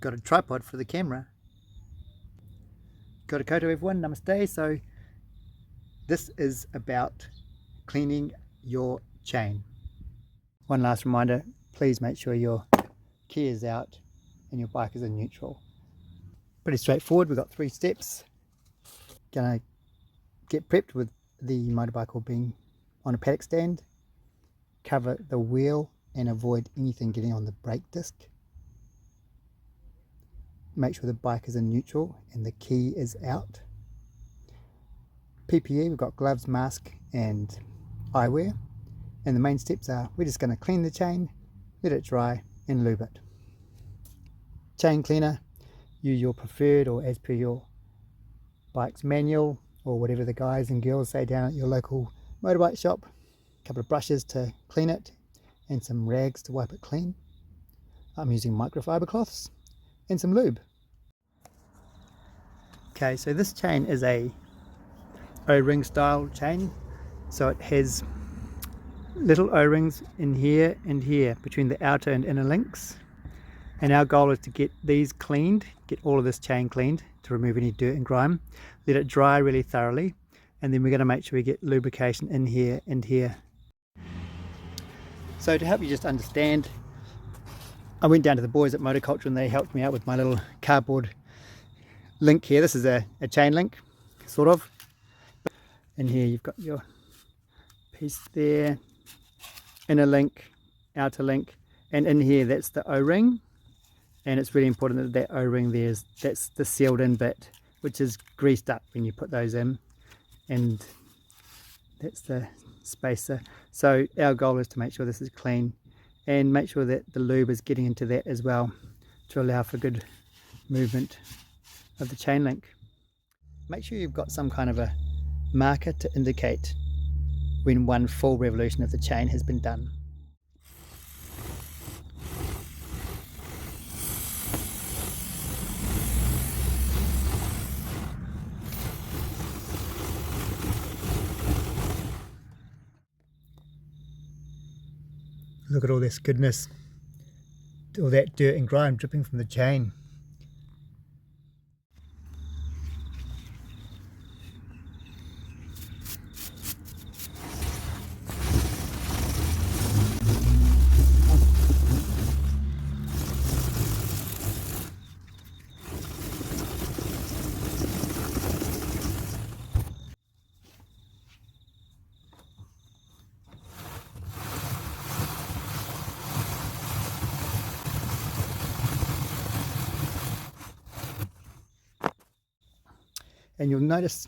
got a tripod for the camera. Got a koto everyone, namaste. So this is about cleaning your chain. One last reminder, please make sure your key is out and your bike is in neutral. Pretty straightforward. We've got 3 steps. Gonna get prepped with the motorbike all being on a paddock stand, cover the wheel and avoid anything getting on the brake disc. Make sure the bike is in neutral and the key is out. PPE, we've got gloves, mask and eyewear. And the main steps are, we're just going to clean the chain, let it dry and lube it. Chain cleaner, use your preferred or as per your bike's manual or whatever the guys and girls say down at your local motorbike shop. A couple of brushes to clean it and some rags to wipe it clean. I'm using microfiber cloths and some lube. Okay, so this chain is a O-ring style chain, so it has little O-rings in here and here between the outer and inner links, and our goal is to get these cleaned, get all of this chain cleaned to remove any dirt and grime, let it dry really thoroughly, and then we're going to make sure we get lubrication in here and here. So to help you just understand, I went down to the boys at Motoculture and they helped me out with my little cardboard link here. This is a chain link, sort of. And here you've got your piece there, inner link, outer link, and in here that's the O-ring. And it's really important that that O-ring that's the sealed in bit, which is greased up when you put those in. And that's the spacer. So our goal is to make sure this is clean and make sure that the lube is getting into that as well to allow for good movement of the chain link. Make sure you've got some kind of a marker to indicate when one full revolution of the chain has been done. Look at all this goodness, all that dirt and grime dripping from the chain. And you'll notice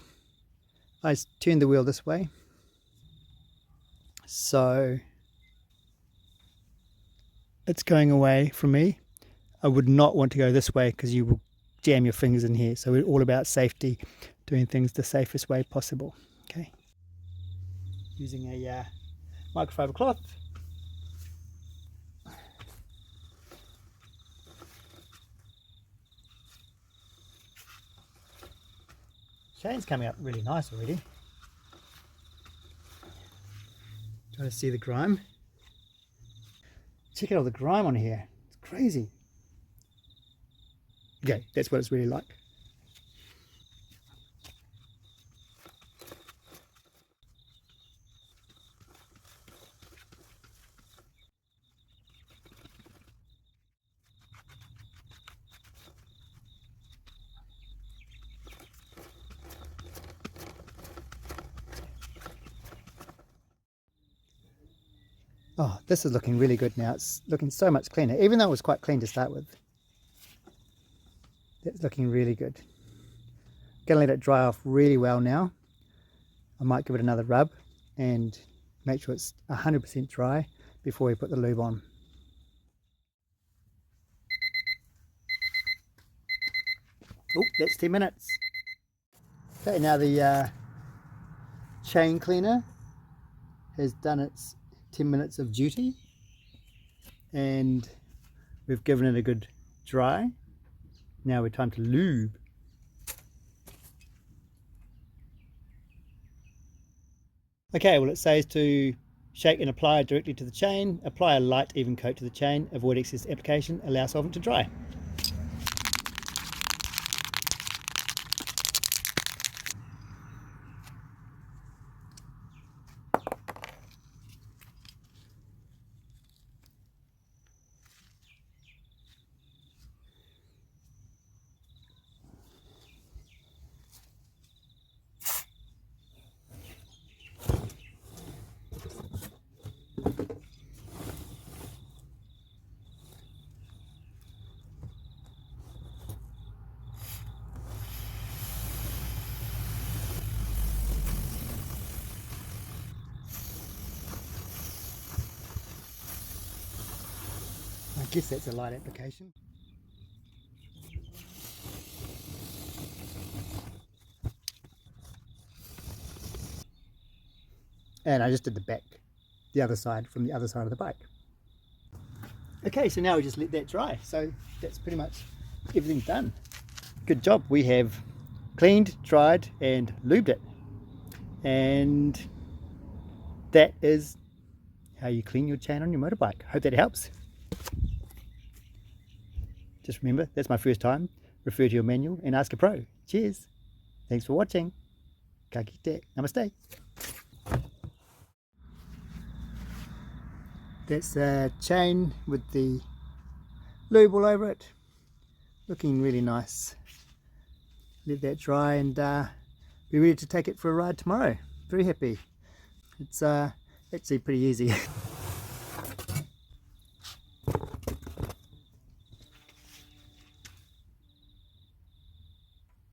I turned the wheel this way, so it's going away from me. I would not want to go this way because you will jam your fingers in here. So we're all about safety, doing things the safest way possible. Okay, using a microfiber cloth. Chain's coming up really nice already. Trying to see the grime. Check out all the grime on here. It's crazy. Okay, that's what it's really like. Oh, this is looking really good now. It's looking so much cleaner, even though it was quite clean to start with. That's looking really good. Gonna let it dry off really well now. I might give it another rub and make sure it's 100% dry before we put the lube on. Oh, that's 10 minutes. Okay, now the chain cleaner has done its 10 minutes of duty and we've given it a good dry. Now we're time to lube. Okay, well it says to shake and apply directly to the chain, apply a light even coat to the chain, avoid excess application, allow solvent to dry. guess that's a light application. And I just did the back, the other side, from the other side of the bike. Okay, so now we just let that dry. So that's pretty much everything done. Good job. We have cleaned, dried and lubed it. And that is how you clean your chain on your motorbike. Hope that helps. Just remember, that's my first time. Refer to your manual and ask a pro. Cheers. Thanks for watching. Ka kite. Namaste. That's a chain with the lube all over it. Looking really nice. Let that dry and be ready to take it for a ride tomorrow. Very happy. It's actually pretty easy.